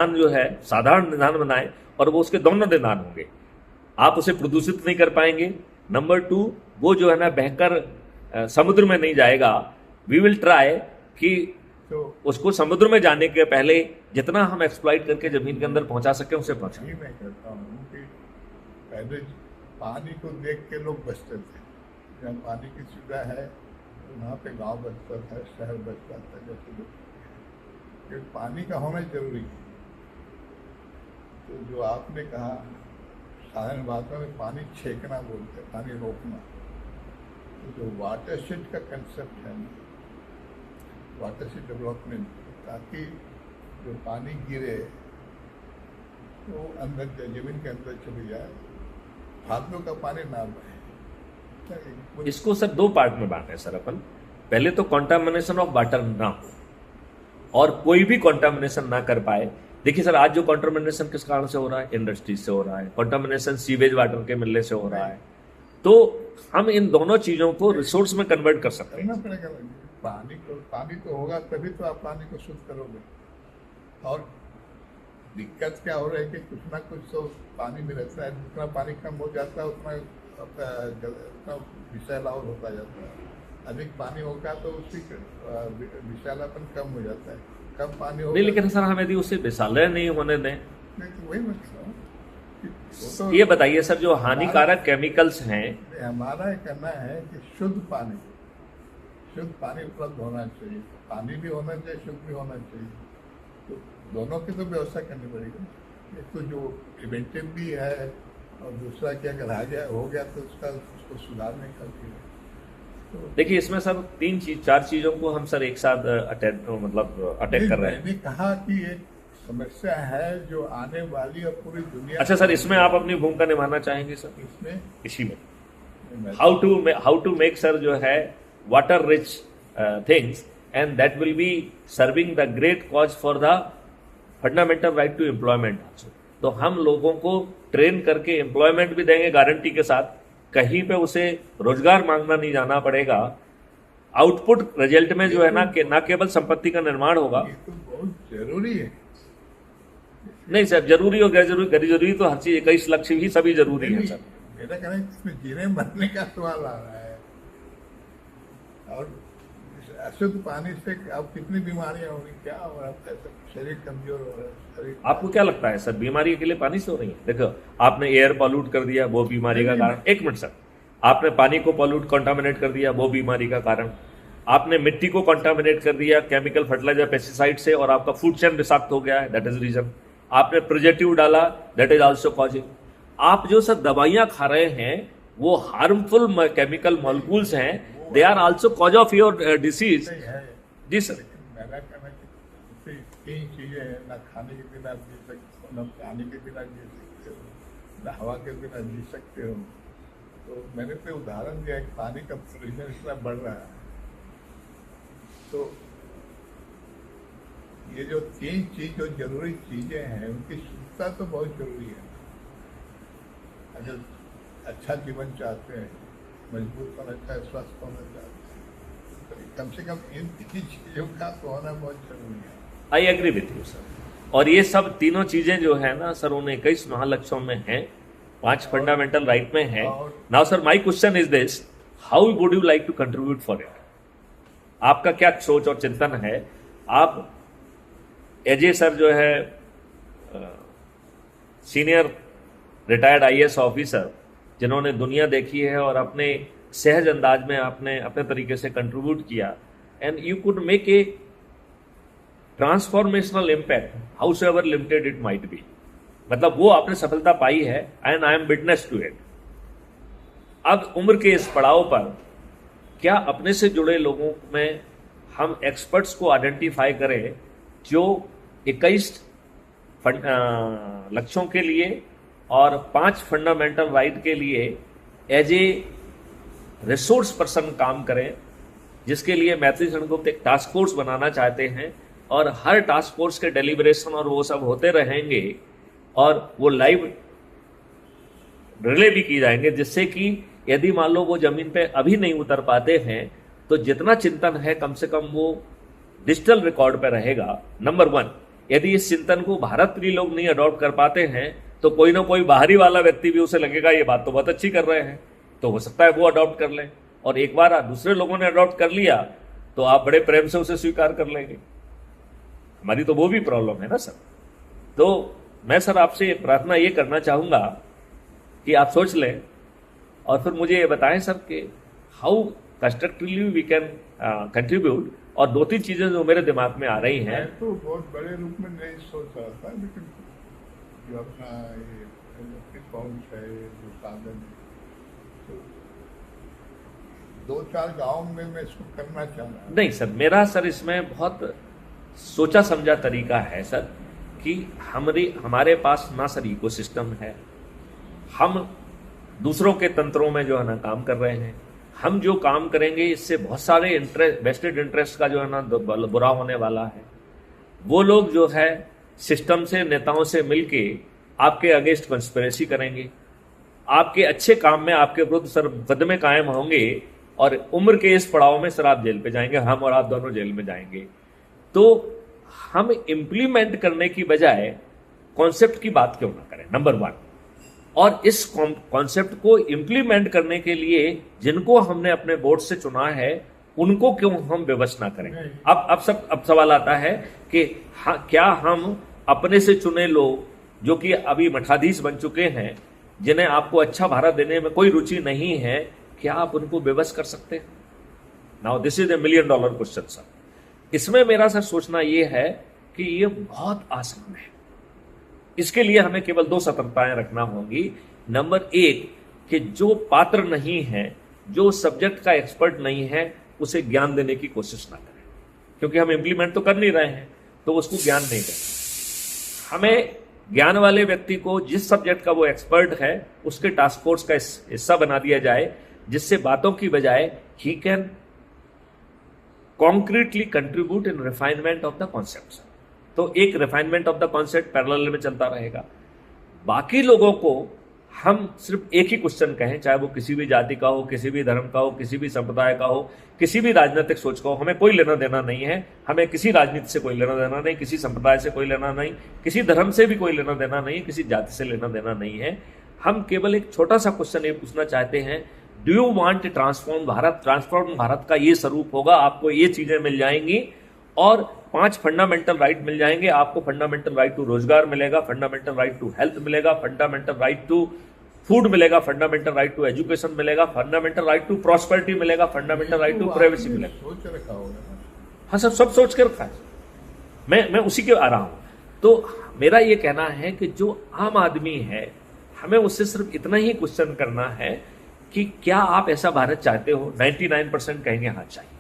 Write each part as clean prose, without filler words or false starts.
निदान जो है साधारण निदान बनाए और वो उसके दोनों निदान होंगे। आप उसे प्रदूषित नहीं कर पाएंगे। नंबर 2, वो जो है ना बहकर समुद्र में नहीं जाएगा। वी विल ट्राई कि तो उसको समुद्र में जाने के पहले जितना हम एक्सप्लॉइट करके जमीन के अंदर पहुंचा सके उसे पहुंचाएं। ये मैं कहता हूँ कि पहले पानी को देख के लोग बचते थे। जहाँ पानी की सुविधा है तो वहाँ पे गांव बचता था, शहर बचता था। जैसे कि पानी का होना जरूरी है। तो जो आपने कहा साधारण भाषा में पानी छेकना बोलते हैं, पानी रोकना। तो जो वाटरशेड का कंसेप्ट है ना, वाटरशेड डेवलपमेंट, ताकि जो पानी गिरे तो अंदर जमीन के अंदर चली जाए, फालतू का पानी ना बहे। इसको सर 2 पार्ट में बांटे सर अपन। पहले तो कॉन्टामिनेशन ऑफ वाटर ना हो और कोई भी कॉन्टामिनेशन ना कर पाए। देखिए सर, आज जो कॉन्टामिनेशन किस कारण से हो रहा है? इंडस्ट्रीज से हो रहा है। कॉन्टामिनेशन सीवेज वाटर के मिलने से हो रहा है। तो हम इन दोनों चीजों को रिसोर्स में कन्वर्ट कर सकते करना हैं। पड़ेगा। पानी तो होगा तभी तो आप पानी को शुद्ध करोगे। और दिक्कत क्या हो रहा है कि कुछ ना कुछ तो पानी में रहता है। जितना पानी कम हो जाता है उतना विषैला और होता जाता है। अधिक पानी होगा तो उसकी विषैलापन कम हो जाता है। कम पानी होगा नहीं, लेकिन सर हम यदि उसे विषालय नहीं होने दें। नहीं, तो वही मतलब तो ये बताइए सर, जो हानिकारक केमिकल्स हैं, हमारा ये करना है कि शुद्ध पानी उपलब्ध होना चाहिए। पानी भी होना चाहिए, शुद्ध भी होना चाहिए। तो दोनों की तो व्यवस्था करनी पड़ेगी। एक तो जो प्रिवेंटिव भी है और दूसरा कि अगर हो गया तो उसको सुधारने का भी है। तो देखिए इसमें सर 4 चीजों को हम सर एक साथ अटैक कर रहे हैं। मैंने कहा कि एक समस्या है जो आने वाली और पूरी दुनिया। अच्छा सर, इसमें आप अपनी भूमिका निभाना चाहेंगे सर? इसमें इसी में हाउ टू मेक सर जो है water rich things and that will be serving the great cause for the fundamental right to employment also. तो हम लोगों को ट्रेन करके एम्प्लॉयमेंट भी देंगे गारंटी के साथ। कहीं पे उसे रोजगार मांगना नहीं जाना पड़ेगा। आउटपुट रिजल्ट में जो है ना केवल संपत्ति का निर्माण होगा। ये तो बहुत जरूरी है। नहीं सर, जरूरी और गैर जरूरी तो हर चीज 21 लक्ष्य भी सभी जरूरी है सर। मेरा कहना है इसमें जीने मरने का सवाल आ रहा है। और अशुद्ध पानी से अब कितनी बीमारियां होंगी, क्या हो रहा है, शरीर कमजोर हो रहा है। शरीर आपको क्या लगता है सर, बीमारी के लिए पानी से हो रही है? देखो, आपने एयर पॉल्यूट कर दिया, वो बीमारी का कारण। 1 मिनट सर, आपने पानी को पॉल्यूट कंटामिनेट कर दिया, वो बीमारी का कारण। आपने मिट्टी को कंटामिनेट कर दिया केमिकल फर्टिलाइजर पेस्टिसाइड से और आपका फूड चेन विषाक्त हो गया है, दैट इज रीजन। आपने प्रिजर्वेटिव डाला, दैट इज आल्सो कॉजिंग। आप जो सर दवाइयां खा रहे हैं वो हार्मफुल केमिकल मॉलिक्यूल्स हैं, they are also cause of your disease. नहीं है। जी सर। मेरा कहना है कि 3 चीजें हैं, ना खाने के बिना जी सकते हो, ना पानी के बिना जी सकते हो, ना हवा के बिना जी सकते हो। तो मैंने तो उदाहरण दिया कि पानी का पोल्यूशन इतना बढ़ रहा है। तो ये जो 3 चीज जो जरूरी चीजें हैं उनकी शुद्धता तो बहुत जरूरी है। अगर अच्छा जीवन चाहते हैं, मजबूत होना चाहते, स्वस्थ होना चाहते हैं, तो कम से कम इन 3 चीजों का तो होना बहुत जरूरी है। I agree with you sir. और ये सब तीनों चीजें जो है ना सर, उन 21 महालक्ष्यों में हैं, 5 फंडामेंटल राइट में है। Now sir my question is this, how would you like to contribute for it? आपका क्या सोच और चिंतन है? आप एज ए सर जो है सीनियर रिटायर्ड IAS ऑफिसर, जिन्होंने दुनिया देखी है और अपने सहज अंदाज में आपने अपने तरीके से कंट्रीब्यूट किया, and you could make a transformational impact however limited it might be. मतलब वो आपने सफलता पाई है and I am witness to it. अब उम्र के इस पड़ाव पर क्या अपने से जुड़े लोगों में हम एक्सपर्ट्स को आइडेंटिफाई करें जो 21 लक्ष्यों के लिए और 5 फंडामेंटल राइट के लिए एज ए रिसोर्स पर्सन काम करें, जिसके लिए मैथिली संघ एक टास्क फोर्स बनाना चाहते हैं और हर टास्क फोर्स के डेलिब्रेशन और वो सब होते रहेंगे और वो लाइव रिले भी की जाएंगे, जिससे कि यदि मान लो वो जमीन पे अभी नहीं उतर पाते हैं तो जितना चिंतन है कम से कम वो डिजिटल रिकॉर्ड पे रहेगा। नंबर 1। यदि इस चिंतन को भारतीय लोग नहीं अडॉप्ट कर पाते हैं तो कोई ना कोई बाहरी वाला व्यक्ति भी उसे लगेगा ये बात तो बहुत अच्छी कर रहे हैं, तो हो सकता है वो अडॉप्ट कर लें, और एक बार दूसरे लोगों ने अडॉप्ट कर लिया तो आप बड़े प्रेम से उसे स्वीकार कर लेंगे। हमारी तो वो भी प्रॉब्लम है ना सर। तो मैं सर आपसे प्रार्थना ये करना चाहूंगा कि आप सोच लें और फिर मुझे ये बताएं सर कि how constructively we can contribute. और 2-3 चीजें जो मेरे दिमाग में आ रही हैं। मैं तो बहुत बड़े रूप में नहीं सोच रहा था, लेकिन जो अपना ये इलेक्ट्रिक पहुंच है, जो साधन है, तो 2-4 गांव में मैं इसको करना चाह रहा हूँ। नहीं सर, मेरा सर इसमें बहुत सोचा समझा तरीका है सर कि हमारे पास ना सर इकोसिस्टम है, हम दूसरों के तंत्रों में जो है ना काम कर रहे हैं। हम जो काम करेंगे इससे बहुत सारे वेस्टेड इंटरेस्ट का जो है ना बुरा होने वाला है। वो लोग जो है सिस्टम से, नेताओं से मिलके आपके अगेंस्ट कंस्पिरेसी करेंगे, आपके अच्छे काम में आपके विरुद्ध सर मुकदमे कायम होंगे और उम्र के इस पड़ाव में सर आप जेल पे जाएंगे, हम और आप दोनों जेल में जाएंगे। तो हम इंप्लीमेंट करने की बजाय कॉन्सेप्ट की बात क्यों ना करें, नंबर 1। और इस कॉन्सेप्ट को इंप्लीमेंट करने के लिए जिनको हमने अपने बोर्ड से चुना है उनको क्यों हम विवश ना करें। अब सवाल आता है कि क्या हम अपने से चुने लोग जो कि अभी मठाधीश बन चुके हैं, जिन्हें आपको अच्छा भारत देने में कोई रुचि नहीं है, क्या आप उनको विवश कर सकते हैं? Now this is $1 million question sir. इसमें मेरा सर सोचना यह है कि ये बहुत आसान है। इसके लिए हमें केवल 2 सतर्कताएं रखना होंगी। नंबर 1 कि जो पात्र नहीं है, जो सब्जेक्ट का एक्सपर्ट नहीं है, उसे ज्ञान देने की कोशिश ना करें, क्योंकि हम इंप्लीमेंट तो कर नहीं रहे हैं, तो उसको ज्ञान नहीं देना। हमें ज्ञान वाले व्यक्ति को जिस सब्जेक्ट का वो एक्सपर्ट है उसके टास्क फोर्स का हिस्सा बना दिया जाए, जिससे बातों की बजाय ही can concretely contribute in refinement of the concept. तो एक refinement of the concept parallel में चलता रहेगा। बाकी लोगों को हम सिर्फ एक ही क्वेश्चन कहें, चाहे वो किसी भी जाति का हो, किसी भी धर्म का हो, किसी भी संप्रदाय का हो, किसी भी राजनीतिक सोच का हो, हमें कोई लेना देना नहीं है। हमें किसी राजनीति से कोई लेना देना नहीं, किसी संप्रदाय से कोई लेना नहीं, किसी धर्म से भी कोई लेना देना नहीं, किसी जाति से लेना देना नहीं है। हम केवल एक छोटा सा क्वेश्चन ये पूछना चाहते हैं, do you want transform Bharat? Transform Bharat का ये स्वरूप होगा, आपको ये चीजें मिल जाएंगी और 5 फंडामेंटल राइट मिल जाएंगे। आपको फंडामेंटल राइट टू रोजगार मिलेगा, फंडामेंटल राइट टू हेल्थ मिलेगा, फंडामेंटल राइट टू फूड मिलेगा, फंडामेंटल राइट टू एजुकेशन मिलेगा, फंडामेंटल राइट टू प्रॉस्पेरिटी मिलेगा, फंडामेंटल राइट टू प्राइवेसी मिलेगा। सोच रखा होगा। हाँ सर, सब सोच के रखा है। मैं उसी के आ रहा हूं। तो मेरा ये कहना है कि जो आम आदमी है, हमें उससे सिर्फ इतना ही क्वेश्चन करना है कि क्या आप ऐसा भारत चाहते हो? 99% कहेंगे हाँ चाहिए।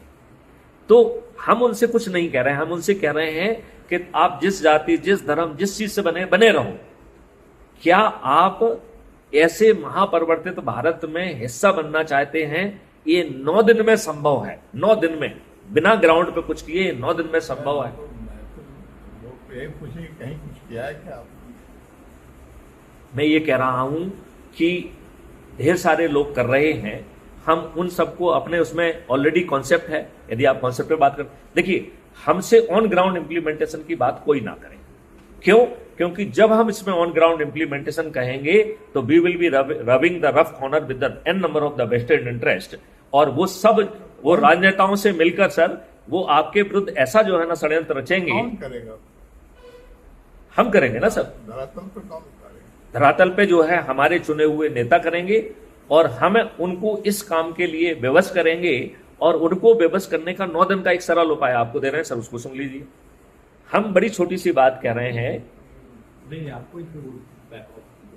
तो हम उनसे कुछ नहीं कह रहे हैं, हम उनसे कह रहे हैं कि आप जिस जाति, जिस धर्म, जिस चीज से बने रहो, क्या आप ऐसे महापरिवर्तित भारत में हिस्सा बनना चाहते हैं? ये 9 दिन में संभव है। 9 दिन में, बिना ग्राउंड पे कुछ किए 9 दिन में संभव है। लोग पूछेंगे कहीं कुछ किया है क्या? मैं ये कह रहा हूं कि ढेर सारे लोग कर रहे हैं। हम उन सबको अपने उसमें ऑलरेडी कॉन्सेप्ट है। यदि आप कॉन्सेप्ट पे बात करें, देखिए हमसे ऑन ग्राउंड इंप्लीमेंटेशन की बात कोई ना करें। क्यों? क्योंकि जब हम इसमें ऑन ग्राउंड इंप्लीमेंटेशन कहेंगे तो we will be rubbing the rough corner with the n number of the vested interest, और वो सब वो राजनेताओं से मिलकर सर वो आपके विरुद्ध ऐसा जो है ना षड्यंत्र रचेंगे। कौन करेगा? हम करेंगे ना सर। धरातल पर कौन करेगा? धरातल पे जो है हमारे चुने हुए नेता करेंगे, और हम उनको इस काम के लिए विवश करेंगे। और उनको विवश करने का 9 दिन का एक सरल उपाय आपको दे रहे हैं सर, उसको सुन लीजिए। हम बड़ी छोटी सी बात कह रहे हैं। नहीं, आपको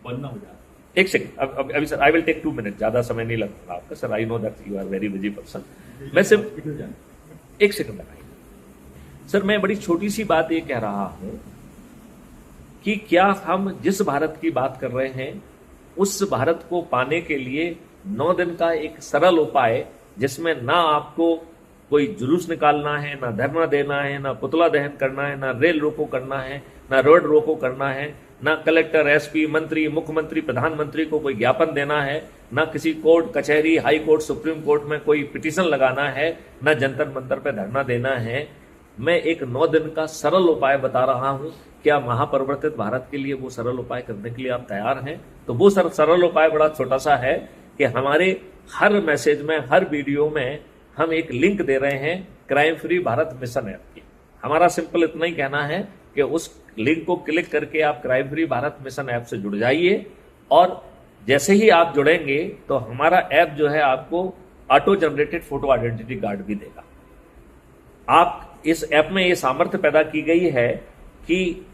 बनना हो जाता। एक सेकंड, अभी sir I will take 2 minute, ज्यादा समय नहीं लगता आपका sir. I know that you are very busy person. मैं सिर्फ 1 सेकंड लगाइए सर। मैं बड़ी छोटी सी बात ये कह रहा हूं कि क्या हम जिस भारत की बात कर रहे हैं उस भारत को पाने के लिए 9 दिन का एक सरल उपाय, जिसमें ना आपको कोई जुलूस निकालना है, ना धरना देना है, ना पुतला दहन करना है, ना रेल रोको करना है, ना रोड रोको करना है, ना कलेक्टर, एसपी, मंत्री, मुख्यमंत्री, प्रधानमंत्री को कोई ज्ञापन देना है, ना किसी कोर्ट कचहरी, हाई कोर्ट, सुप्रीम कोर्ट में कोई पिटीशन लगाना है, ना जंतर मंतर पे धरना देना है। मैं एक 9 दिन का सरल उपाय बता रहा हूं। क्या महापरिवर्तित भारत के लिए वो सरल उपाय करने के लिए आप तैयार हैं? तो वो सरल उपाय बड़ा छोटा सा है कि हमारे हर मैसेज में, हर वीडियो में हम एक लिंक दे रहे हैं crime free Bharat mission app की। हमारा सिंपल इतना ही कहना है कि उस लिंक को क्लिक करके आप crime free Bharat mission app से जुड़ जाइए, और जैसे ही आप जुड़ेंगे तो हमारा ऐप जो है आपको auto generated photo identity card भी देगा। आप इस ऐप में ये सामर्थ्य पैदा की गई है कि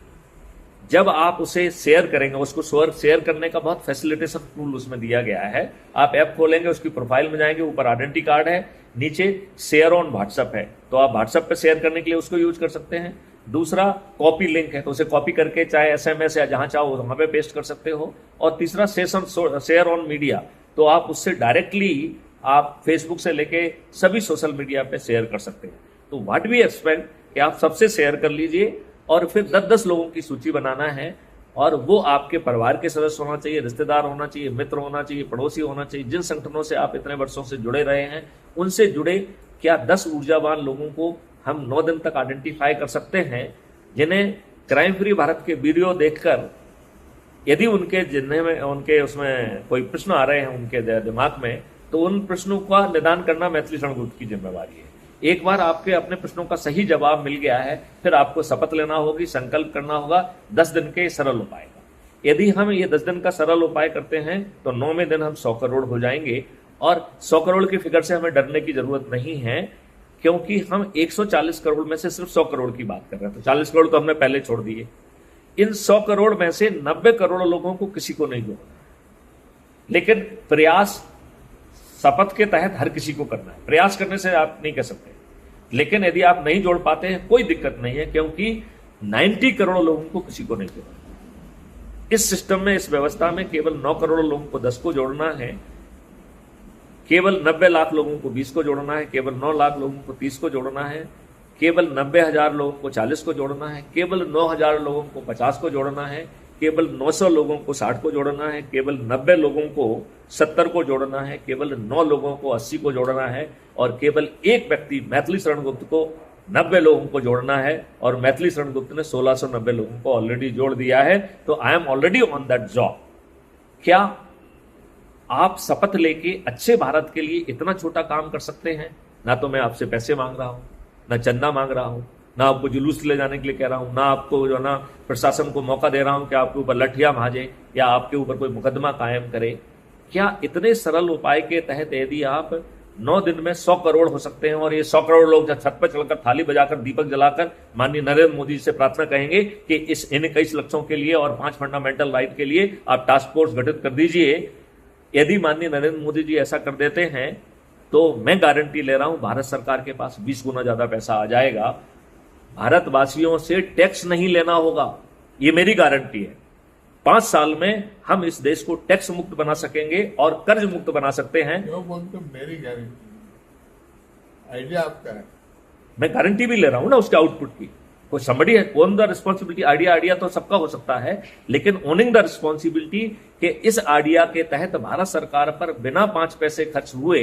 जब आप उसे शेयर करेंगे, उसको शेयर करने का बहुत फैसिलिटेशन टूल उसमें दिया गया है। आप ऐप खोलेंगे, उसकी प्रोफाइल में जाएंगे, ऊपर आइडेंटिटी कार्ड है, नीचे शेयर ऑन व्हाट्सएप है, तो आप व्हाट्सएप पे शेयर करने के लिए उसको यूज कर सकते हैं। दूसरा कॉपी लिंक है, तो उसे कॉपी करके चाहे SMS या जहां चाहो वहां पे पेस्ट कर सकते हो। और तीसरा शेयर ऑन मीडिया, तो आप उससे डायरेक्टली आप फेसबुक से लेके सभी सोशल मीडिया पे शेयर कर सकते हैं। तो व्हाट वी एक्सपेक्ट कि आप सबसे शेयर कर लीजिए, और फिर 10-10 लोगों की सूची बनाना है, और वो आपके परिवार के सदस्य होना चाहिए, रिश्तेदार होना चाहिए, मित्र होना चाहिए, पड़ोसी होना चाहिए। जिन संगठनों से आप इतने वर्षों से जुड़े रहे हैं उनसे जुड़े क्या 10 ऊर्जावान लोगों को हम 9 दिन तक आइडेंटिफाई कर सकते हैं, जिन्हें क्राइम फ्री भारत के वीडियो देखकर यदि उनके उसमें कोई प्रश्न आ रहे हैं उनके दिमाग में, तो उन प्रश्नों का निदान करना मैथिली शरण गुप्त की जिम्मेवारी है। एक बार आपके अपने प्रश्नों का सही जवाब मिल गया है, फिर आपको शपथ लेना होगी, संकल्प करना होगा 10 दिन के सरल उपाय का। यदि हम ये 10 दिन का सरल उपाय करते हैं तो 9वें दिन हम 100 करोड़ हो जाएंगे, और 100 करोड़ की फिगर से हमें डरने की जरूरत नहीं है, क्योंकि हम 140 करोड़ में से सिर्फ 100 करोड़ की बात कर रहे हैं। तो 40 करोड़ तो हमने पहले छोड़ दिए। इन 100 करोड़ में से 90 करोड़ लोगों को किसी को नहीं जोड़ना, लेकिन प्रयास शपथ के तहत हर किसी को करना है। प्रयास करने से आप नहीं कर सकते, लेकिन यदि आप नहीं जोड़ पाते हैं कोई दिक्कत नहीं है, क्योंकि 90 करोड़ लोगों को किसी को नहीं जोड़ना। इस सिस्टम में, इस व्यवस्था में केवल 9 करोड़ लोगों को 10 को जोड़ना है, केवल 90 लाख लोगों को 20 को जोड़ना है, केवल 9 लाख लोगों को 30 को जोड़ना है, केवल 90,000 लोगों को 40 को जोड़ना है, केवल 9,000 लोगों को 50 को जोड़ना है, केवल 900 लोगों को 60 को जोड़ना है, केवल 90 लोगों को 70 को जोड़ना है, केवल 9 लोगों को 80 को जोड़ना है, और केवल एक व्यक्ति मैथिली शरण गुप्त को 90 लोगों को जोड़ना है। और मैथिली शरण गुप्त ने 1690 लोगों को ऑलरेडी जोड़ दिया है। तो I am already on that job. क्या आप शपथ लेके अच्छे भारत के लिए इतना छोटा काम कर सकते हैं? ना तो मैं आपसे पैसे मांग रहा हूं, ना चंदा मांग रहा हूं, ना आपको जुलूस ले जाने के लिए कह रहा हूं, ना आपको जो ना प्रशासन को मौका दे रहा हूं कि आपके ऊपर लठियां भाजे या आपके ऊपर कोई मुकदमा कायम करे। क्या इतने सरल उपाय के तहत यदि आप 9 दिन में 100 करोड़ हो सकते हैं, और ये 100 करोड़ लोग जब छत पर चलकर थाली बजाकर दीपक जलाकर माननीय नरेंद्र मोदी से प्रार्थना कहेंगे कि इन 21 लक्ष्यों के लिए और 5 फंडामेंटल राइट के लिए आप टास्क फोर्स गठित कर दीजिए, यदि माननीय नरेंद्र मोदी जी ऐसा कर देते हैं तो मैं गारंटी ले रहा हूं भारत सरकार के पास 20 गुना ज्यादा पैसा आ जाएगा। भारतवासियों से टैक्स नहीं लेना होगा, ये मेरी गारंटी है। 5 साल में हम इस देश को टैक्स मुक्त बना सकेंगे और कर्ज मुक्त बना सकते हैं। क्यों बोलते हो मेरी गारंटी? आइडिया आपका है, मैं गारंटी भी ले रहा हूं ना उसके आउटपुट की। कोई समबडी है, ओन द रिस्पॉन्सिबिलिटी। आइडिया तो सबका हो सकता है, लेकिन ओनिंग द रिस्पॉन्सिबिलिटी कि इस आइडिया के तहत भारत सरकार पर बिना 5 पैसे खर्च हुए